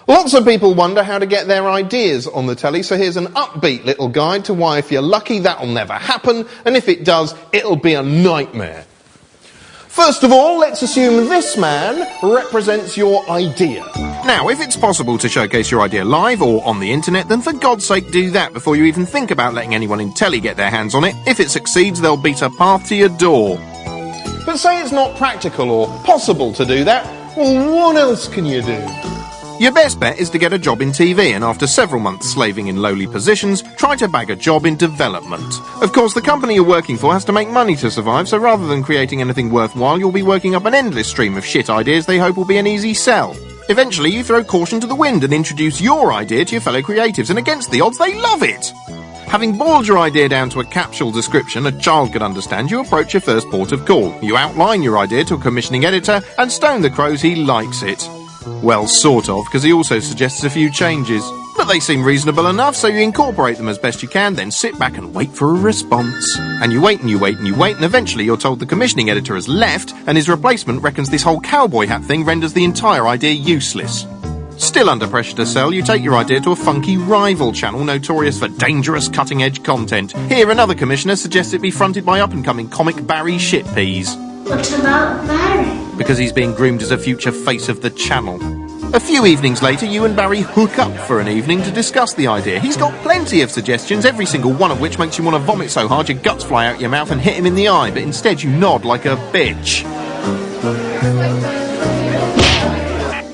Lots of people wonder how to get their ideas on the telly, so here's an upbeat little guide to why if you're lucky that'll never happen, and if it does, it'll be a nightmare. First of all, let's assume this man represents your idea. Now, if it's possible to showcase your idea live or on the internet, then for God's sake do that before you even think about letting anyone in telly get their hands on it. If it succeeds, they'll beat a path to your door. But say it's not practical or possible to do that, well, what else can you do? Your best bet is to get a job in TV, and after several months slaving in lowly positions, try to bag a job in development. Of course, the company you're working for has to make money to survive, so rather than creating anything worthwhile, you'll be working up an endless stream of shit ideas they hope will be an easy sell. Eventually, you throw caution to the wind and introduce your idea to your fellow creatives, and against the odds, they love it! Having boiled your idea down to a capsule description a child could understand, you approach your first port of call. You outline your idea to a commissioning editor, and stone the crows he likes it. Well, sort of, because he also suggests a few changes. But they seem reasonable enough, so you incorporate them as best you can, then sit back and wait for a response. And you wait and you wait and you wait, and eventually you're told the commissioning editor has left, and his replacement reckons this whole cowboy hat thing renders the entire idea useless. Still under pressure to sell, you take your idea to a funky rival channel notorious for dangerous cutting-edge content. Here, another commissioner suggests it be fronted by up-and-coming comic Barry Shitpeas. What about Barry? Because he's being groomed as a future face of the channel. A few evenings later, you and Barry hook up for an evening to discuss the idea. He's got plenty of suggestions, every single one of which makes you want to vomit so hard your guts fly out your mouth and hit him in the eye, but instead you nod like a bitch.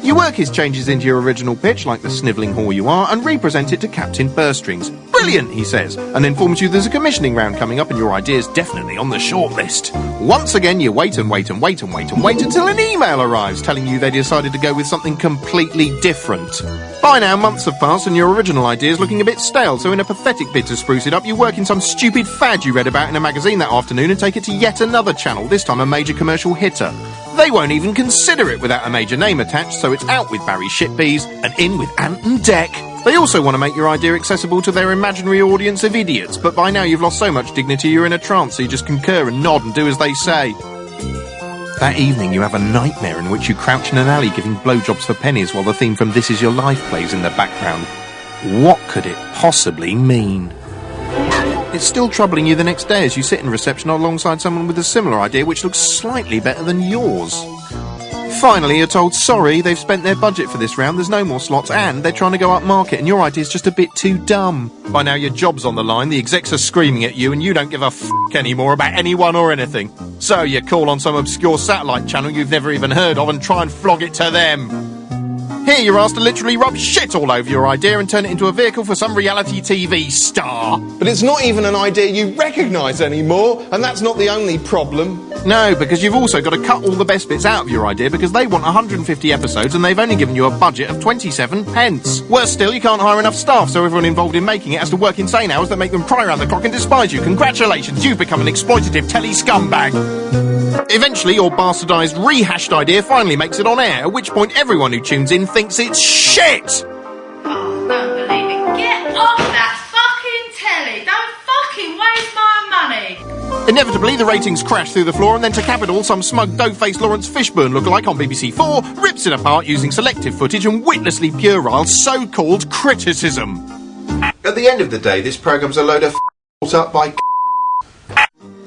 You work his changes into your original pitch, like the snivelling whore you are, and represent it to Captain Burstrings. Brilliant, he says, and informs you there's a commissioning round coming up and your idea's definitely on the shortlist. Once again, you wait and wait and wait and wait and wait until an email arrives telling you they decided to go with something completely different. By now, months have passed and your original idea's looking a bit stale, so in a pathetic bid to spruce it up, you work in some stupid fad you read about in a magazine that afternoon and take it to yet another channel, this time a major commercial hitter. They won't even consider it without a major name attached, so it's out with Barry Shitpeas and in with Ant and Dec. They also want to make your idea accessible to their imaginary audience of idiots, but by now you've lost so much dignity you're in a trance, so you just concur and nod and do as they say. That evening you have a nightmare in which you crouch in an alley giving blowjobs for pennies while the theme from This Is Your Life plays in the background. What could it possibly mean? It's still troubling you the next day as you sit in reception alongside someone with a similar idea which looks slightly better than yours. Finally, you're told, sorry, they've spent their budget for this round, there's no more slots, and they're trying to go up market, and your idea's just a bit too dumb. By now, your job's on the line, the execs are screaming at you, and you don't give a f*** anymore about anyone or anything. So you call on some obscure satellite channel you've never even heard of and try and flog it to them. Here you're asked to literally rub shit all over your idea and turn it into a vehicle for some reality TV star. But it's not even an idea you recognise anymore, and that's not the only problem. No, because you've also got to cut all the best bits out of your idea because they want 150 episodes and they've only given you a budget of 27 pence. Worse still, you can't hire enough staff, so everyone involved in making it has to work insane hours that make them cry around the clock and despise you. Congratulations, you've become an exploitative telly scumbag. Eventually, your bastardised, rehashed idea finally makes it on air, at which point everyone who tunes in thinks it's shit! Oh, don't believe it. Get off that fucking telly! Don't fucking waste my money! Inevitably, the ratings crash through the floor, and then to cap it all, some smug dough-faced Lawrence Fishburne lookalike on BBC 4 rips it apart using selective footage and witlessly puerile so-called criticism. At the end of the day, this programme's a load of brought up by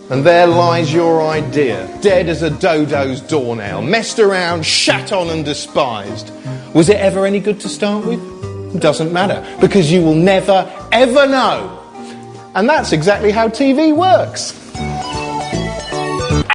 and there lies your idea, dead as a dodo's doornail, messed around, shat on and despised. Was it ever any good to start with? Doesn't matter, because you will never, ever know. And that's exactly how TV works.